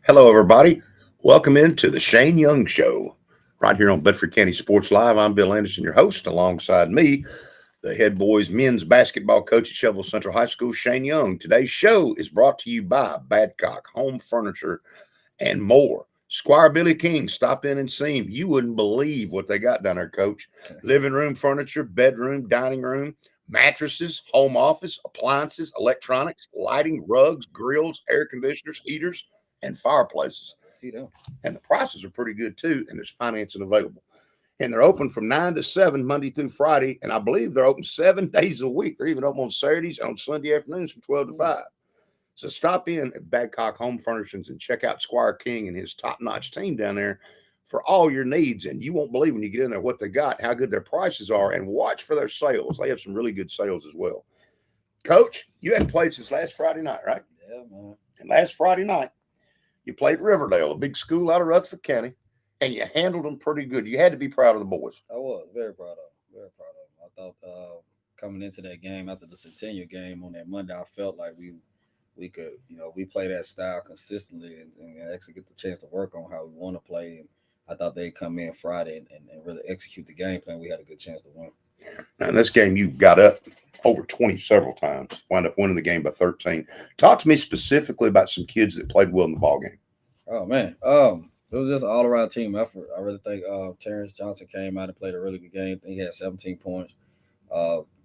Hello, everybody. Welcome into the Shane Young Show, right here on Bedford County Sports Live. I'm Bill Anderson, your host. Alongside me, the head boys men's basketball coach at Shelbyville Central High School, Shane Young. Today's show is brought to you by Badcock Home Furniture and more. Squire Billy King, stop in and see him. You wouldn't believe what they got down there, Coach. Living room furniture, bedroom, dining room, mattresses, home office, appliances, electronics, lighting, rugs, grills, air conditioners, heaters, and fireplaces. See them. And the prices are pretty good too, and there's financing available. And they're open from 9 to 7, Monday through Friday. And I believe they're open 7 days a week. They're even open on Saturdays and on Sunday afternoons from 12 to 5. So stop in at Badcock Home Furnishings and check out Squire King and his top-notch team down there for all your needs. And you won't believe when you get in there what they got, how good their prices are, and watch for their sales. They have some really good sales as well. Coach, you hadn't played since last Friday night, right? Yeah, man. And last Friday night, you played Riverdale, a big school out of Rutherford County, and you handled them pretty good. You had to be proud of the boys. I was very proud of them. Very proud of them. I thought coming into that game after the Centennial game on that Monday, I felt like we could, we play that style consistently and actually get the chance to work on how we want to play. And I thought they'd come in Friday and really execute the game plan. We had a good chance to win. Now, in this game, you got up over 20 several times, wound up winning the game by 13. Talk to me specifically about some kids that played well in the ball game. Oh, man. It was just an all-around team effort. I really think Terrence Johnson came out and played a really good game. I think he had 17 points.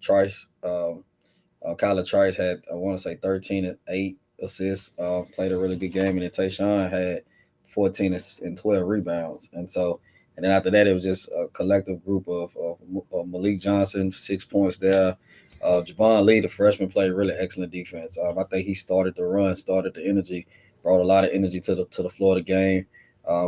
Trice, Kyler Trice had, I want to say, 13 and 8 assists. Played a really good game. And then Tayshawn had 14 and 12 rebounds. And then after that, it was just a collective group of Malik Johnson, 6 points there. Javon Lee, the freshman, played really excellent defense. I think he started the run, started the energy, brought a lot of energy to the floor of the game.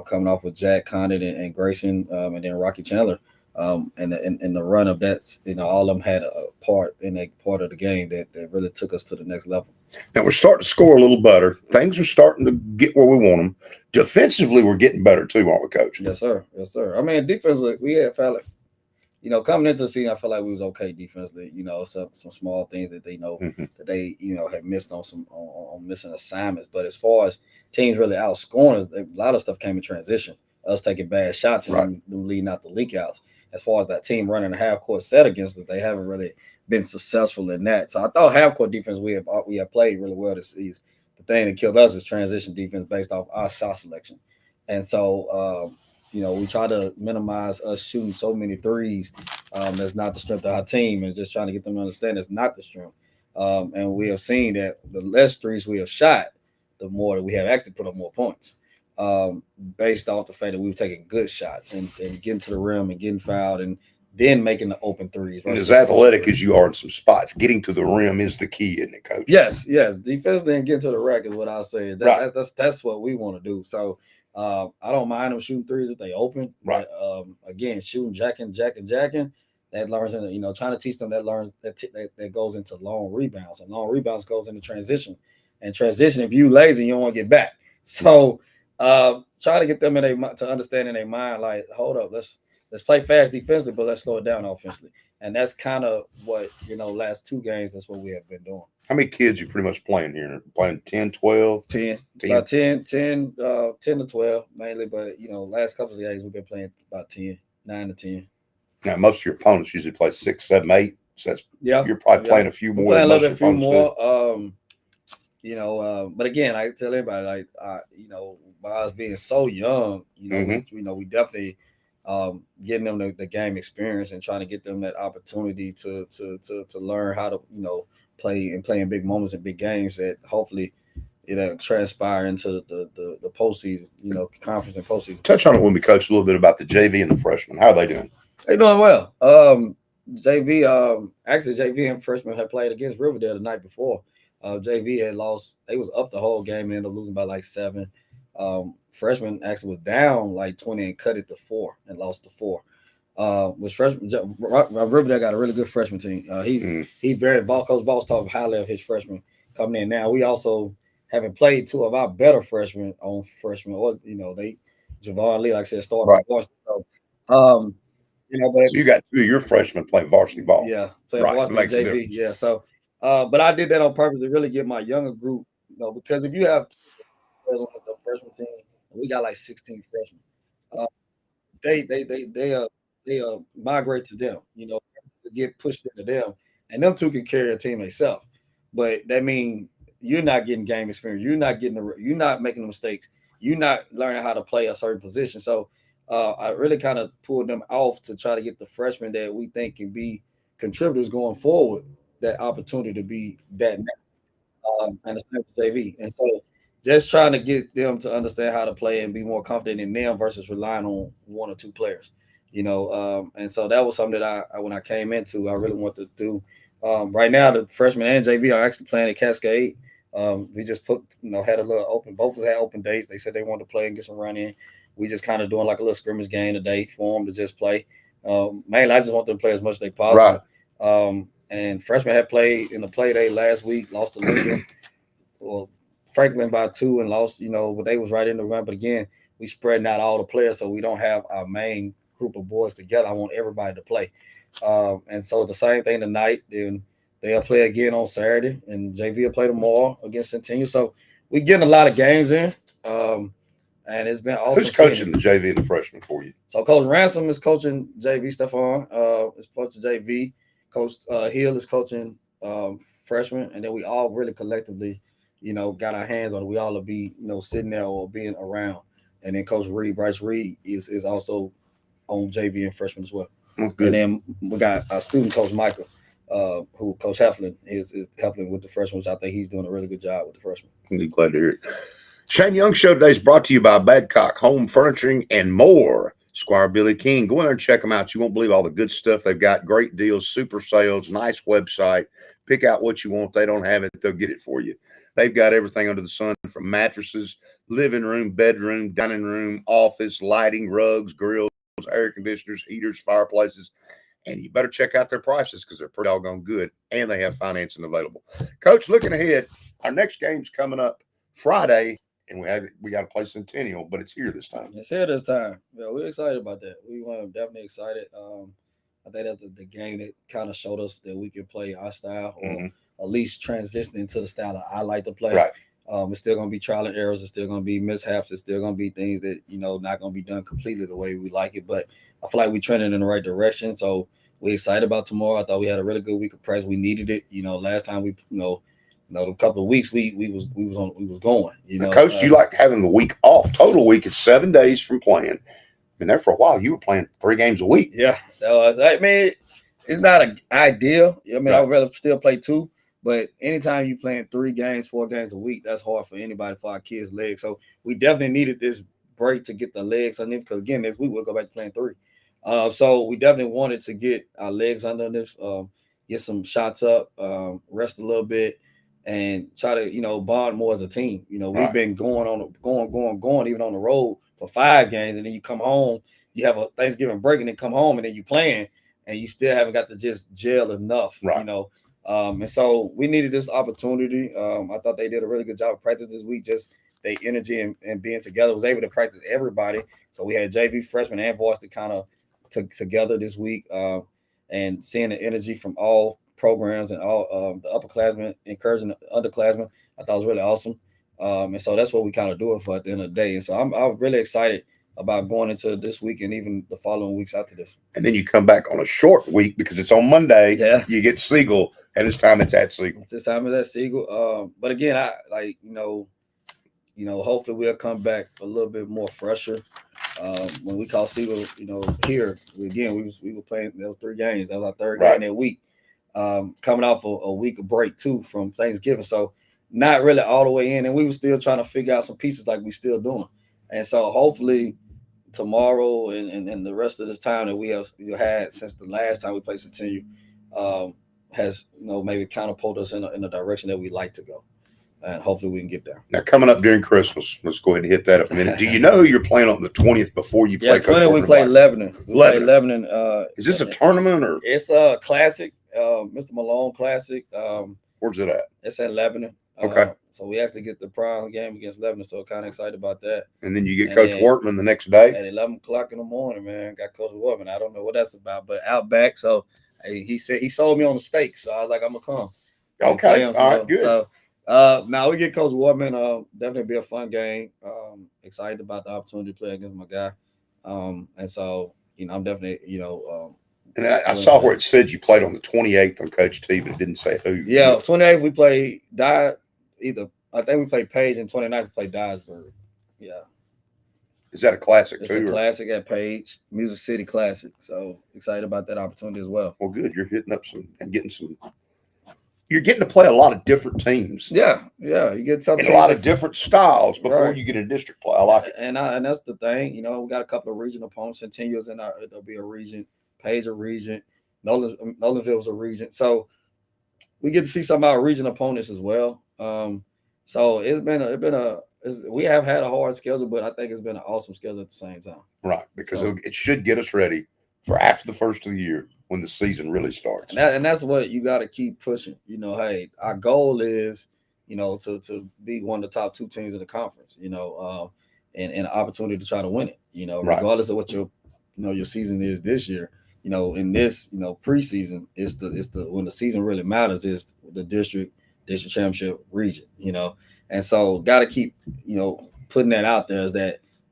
Coming off with Jack Condit and Grayson, and then Rocky Chandler. And the run of that, all of them had a part in that part of the game that really took us to the next level. Now we're starting to score a little better. Things are starting to get where we want them. Defensively, we're getting better too, aren't we, Coach? Yes, sir. Yes, sir. I mean, defensively, we had felt like, coming into the season, I felt like we was okay defensively. Some small things that they know that they have missed on on missing assignments. But as far as teams really outscoring us, a lot of stuff came in transition. Us taking bad shots and them leading out the leak outs. As far as that team running a half court set against us, they haven't really been successful in that. So I thought half court defense we have played really well this season. The thing that killed us is transition defense based off our shot selection. And so we try to minimize us shooting so many threes. That's not the strength of our team, and just trying to get them to understand that's not the strength. And we have seen that the less threes we have shot, the more that we have actually put up more points. Based off the fact that we were taking good shots and getting to the rim and getting fouled and then making the open threes. And as athletic as you are in some spots, getting to the rim is the key, isn't it, Coach? Yes. Defensively and getting to the rack is what I say. That's what we want to do. So I don't mind them shooting threes if they open. Right. But, again, shooting, jacking, that learns into, trying to teach them that goes into long rebounds. And long rebounds goes into transition. And transition, if you lazy, you don't want to get back. So try to get them to understand in their mind, like, hold up, let's play fast defensively, but let's slow it down offensively. And that's kind of what, last 2 games, that's what we have been doing. How many kids you pretty much playing here? Playing 10, 12? 10. About 10 to 12 mainly, but, last couple of days we've been playing about 10, 9 to 10. Now, most of your opponents usually play 6, 7, 8. So you're probably playing a few more. Playing a little bit few more. But again, I tell everybody, by us being so young, we definitely getting them the game experience and trying to get them that opportunity to learn how to play in big moments and big games that hopefully it'll transpire into the postseason, conference and postseason. Touch on it when we coach a little bit about the JV and the freshmen. How are they doing? They're doing well. JV and freshmen had played against Riverdale the night before. JV had lost. They was up the whole game and ended up losing by like 7. Freshman actually was down like 20 and cut it to 4 and lost to 4. Was freshman Riverdale got a really good freshman team. He very Coach Voss talked highly of his freshmen coming in. Now we also haven't played 2 of our better freshmen on freshmen, or they Javon Lee, like I said, started on varsity. So so you got 2 of your freshmen playing varsity ball. Yeah, playing varsity JV. Yeah, so but I did that on purpose to really get my younger group, because if you have players on the freshman team. And we got like 16 freshmen. Uh, they migrate to them, get pushed into them, and them two can carry a team themselves. But that means you're not getting game experience. You're not making the mistakes. You're not learning how to play a certain position. So I really kind of pulled them off to try to get the freshmen that we think can be contributors going forward that opportunity to be that and the same with JV. And so just trying to get them to understand how to play and be more confident in them versus relying on one or two players. And so that was something that I when I came into, I really wanted to do. Right now, the freshmen and JV are actually playing at Cascade. We just had a little open. Both of us had open dates. They said they wanted to play and get some run in. We just kind of doing like a little scrimmage game today for them to just play. Mainly, I just want them to play as much as they possible. Right. And freshmen had played in the play day last week, lost to Lincoln, well, Franklin by 2 and lost, but they was right in the run. But again, we spreading out all the players, so we don't have our main group of boys together. I want everybody to play. And so the same thing tonight. Then they'll play again on Saturday, and JV will play tomorrow against Centennial. So we're getting a lot of games in. And it's been awesome. Who's coaching the JV and the freshman for you? So Coach Ransom is coaching JV. Stephon is coaching JV. Coach Hill is coaching freshmen, and then we all really collectively, got our hands on it. We all will be, sitting there or being around. And then Coach Bryce Reed is also on JV and freshman as well. And then we got our student coach Michael, who Coach Heflin is helping with the freshmen, which I think he's doing a really good job with the freshmen. I'm glad to hear it. Shane Young Show today is brought to you by Badcock Home Furnishing and more. Squire Billy King. Go in there and check them out. You won't believe all the good stuff. They've got great deals, super sales, nice website. Pick out what you want. If they don't have it, they'll get it for you. They've got everything under the sun from mattresses, living room, bedroom, dining room, office, lighting, rugs, grills, air conditioners, heaters, fireplaces. And you better check out their prices because they're pretty doggone good. And they have financing available. Coach, looking ahead, our next game's coming up Friday. And we got to play Centennial, but it's here this time. It's here this time. Yeah, we're excited about that. We want definitely excited. I think that's the game that kind of showed us that we can play our style, or at least transition into the style that I like to play. Right. It's still going to be trial and errors. It's still going to be mishaps. It's still going to be things that not going to be done completely the way we like it. But I feel like we're trending in the right direction. So we're excited about tomorrow. I thought we had a really good week of practice. We needed it. Last time we a couple of weeks we was going. Coach, do you like having the week off? Total week. It's 7 days from playing. Been there for a while. You were playing 3 games a week. Yeah, it's not ideal. I mean, right. I'd rather still play 2, but anytime you playing 3 games, 4 games a week, that's hard for anybody, for our kids' legs. So we definitely needed this break to get the legs underneath. Because again, next week we'll go back to playing 3. So we definitely wanted to get our legs under this, get some shots up, rest a little bit. And try to, bond more as a team. We've been going even on the road for 5 games, and then you come home, you have a Thanksgiving break, and then come home, and then you playing, and you still haven't got to just gel enough, right. And so we needed this opportunity. I thought they did a really good job of practice this week, just their energy and being together. Was able to practice everybody. So we had JV, freshman, and varsity kind of together this week, and seeing the energy from all programs and all the upperclassmen encouraging the underclassmen, I thought was really awesome. And so that's what we kind of do it for at the end of the day. And so I'm really excited about going into this week and even the following weeks after this. And then you come back on a short week because it's on Monday. Yeah. You get Siegel, and this time it's at Siegel. This time it's at Siegel. But again, I hopefully we'll come back a little bit more fresher. When we call Siegel, here again, we were playing those 3 games. That was our 3rd game that week. Coming off a week of break too from Thanksgiving, so not really all the way in, and we were still trying to figure out some pieces like we still doing. And so hopefully tomorrow and the rest of this time that we have had since the last time we played Centennial has maybe catapulted us in a direction that we like to go, and hopefully we can get there. Now coming up during Christmas, let's go ahead and hit that up a minute. Do you know you're playing on the 20th before you play? 20th we play Lebanon. Play Lebanon. Is this a tournament or? It's a classic. Mr. Malone Classic. Where's it at? It's at Lebanon. Okay. So we actually get the prime game against Lebanon, so kind of excited about that. And then you get Coach Wortman the next day? At 11 o'clock in the morning, man. Got Coach Wortman. I don't know what that's about, but out back. So he said he sold me on the steak, so I was like, I'm going to come. Okay. All right, good. So Now we get Coach Warman. Definitely be a fun game. Excited about the opportunity to play against my guy. And so I'm definitely And I willing saw for where that. it said you played on the 28th on Coach T, but it didn't say who. Yeah, 28th we play either I think we played Page, and 29th we played Dyersburg. Yeah, Is that a classic it's a too? classic at Page, Music City Classic. So excited about that opportunity as well. Well, good. You're hitting up some and getting some. You're getting to play a lot of different teams Yeah, you get tough and a teams lot of different styles before right. you get in district play. I like it. And that's the thing. We got a couple of regional opponents. Centennial's it'll be a region. Page a region. Nolanville's a region. So we get to see some of our regional opponents as well. So we have had a hard schedule, but I think it's been an awesome schedule at the same time. Right, because So, it should get us ready for after the first of the year when the season really starts. and that's what you got to keep pushing. Hey, our goal is, to be one of the top 2 teams in the conference. And an opportunity to try to win it. Right. Regardless of what your season is this year. In this preseason, it's the when the season really matters is the district championship region. And so got to keep putting that out there as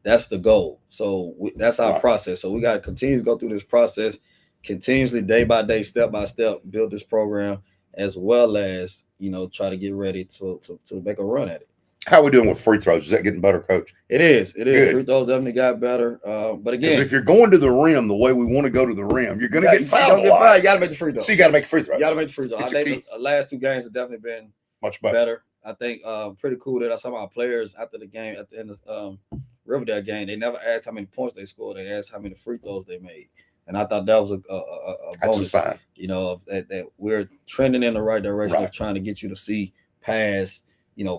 that's the goal. So that's our Right. process. So we got to continue to go through this process, continuously, day by day, step by step, build this program, as well as try to get ready to make a run at it. How are we doing with free throws? Is that getting better, Coach? It is. Good. Free throws definitely got better. But again, if you're going to the rim the way we want to go to the rim, you're going to get fouled a lot. You got to make the free throws. So you got to make free throws. You got to make the free throws. I think the last 2 games have definitely been much better. I think pretty cool that I saw my players after the game, at the end of Riverdale game, they never asked how many points they scored. They asked how many free throws they made. And I thought that was a bonus. That's a sign. That we're trending in the right direction of trying to get you to see past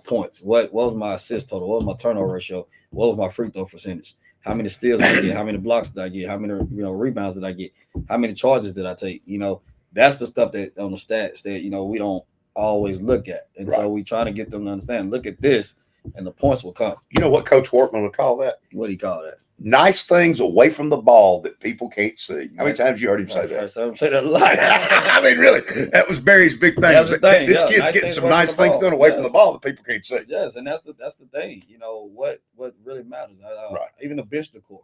points. What was my assist total? What was my turnover ratio? What was my free throw percentage? How many steals did I get? How many blocks did I get? How many rebounds did I get? How many charges did I take? That's the stuff that on the stats that we don't always look at. And so we trying to get them to understand, look at this, and the points will come. You know what Coach Workman would call that? What do you call that? Nice things away from the ball that people can't see. How many times you heard him say that? I say that a lot. I mean, really, that was Barry's big thing. That's the thing. This kid's getting some nice things done away from the ball that people can't see. Yes, and that's the thing. What really matters. Even the bench decor.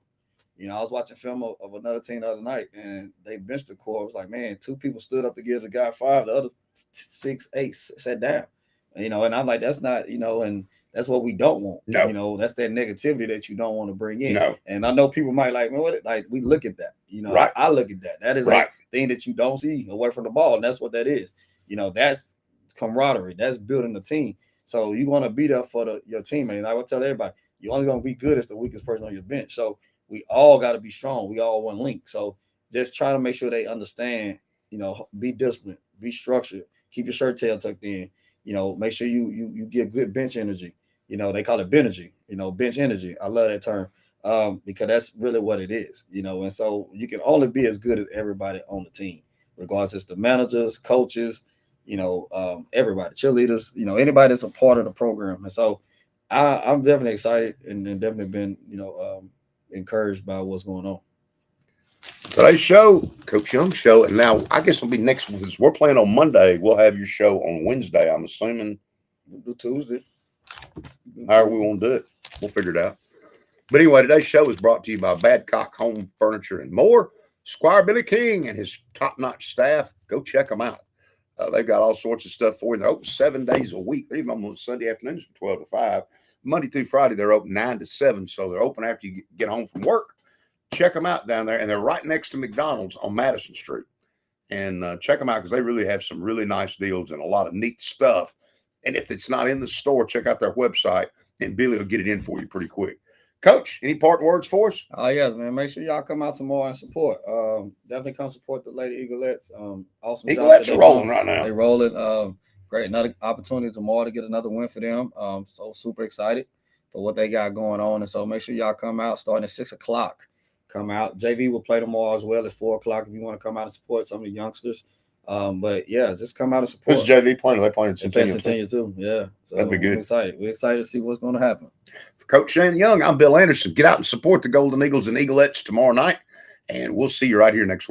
I was watching film of another team the other night, and they benched the core. I was like, man, 2 people stood up to give the guy 5, the other 6, 8 sat down. And I'm like, that's not, and that's what we don't want. No. That's that negativity that you don't want to bring in. No. And I know people might like, man, we look at that. I look at that. That is a thing that you don't see away from the ball, and that's what that is. That's camaraderie. That's building the team. So you want to be there for your teammate. And I will tell everybody, you're only going to be good as the weakest person on your bench. So we all got to be strong. We all one link. So just trying to make sure they understand, be disciplined, be structured, keep your shirt tail tucked in, make sure you give good bench energy. They call it Benergy, bench energy. I love that term because that's really what it is, and so you can only be as good as everybody on the team, regardless it's the managers, coaches, everybody, cheerleaders, anybody that's a part of the program. And so I'm definitely excited and definitely been, encouraged by what's going on. Today's show, Coach Young's show, and now I guess it'll be next week. We're playing on Monday. We'll have your show on Wednesday, I'm assuming. We'll do Tuesday. However we want to do it. We'll figure it out. But anyway, today's show is brought to you by Badcock Home Furniture and More. Squire Billy King and his top-notch staff. Go check them out. They've got all sorts of stuff for you. They're open 7 days a week. They're even on Sunday afternoons from 12 to 5. Monday through Friday, they're open 9 to 7. So they're open after you get home from work. Check them out down there. And they're right next to McDonald's on Madison Street. And check them out because they really have some really nice deals and a lot of neat stuff. And if it's not in the store, check out their website, and Billy will get it in for you pretty quick. Coach, any parting words for us? Oh, yes, man. Make sure y'all come out tomorrow and support. Definitely come support the Lady Eaglettes. Awesome. Eaglettes are rolling right now. They're rolling. Great. Another opportunity tomorrow to get another win for them. So super excited for what they got going on. And so make sure y'all come out starting at 6 o'clock. Come out. JV will play tomorrow as well at 4 o'clock if you want to come out and support some of the youngsters. But yeah, just come out and support. Who's JV playing? Are they playing Centennial too? Yeah. So that'd be good. We're excited to see what's going to happen. For Coach Shane Young, I'm Bill Anderson. Get out and support the Golden Eagles and Eaglettes tomorrow night, and we'll see you right here next week.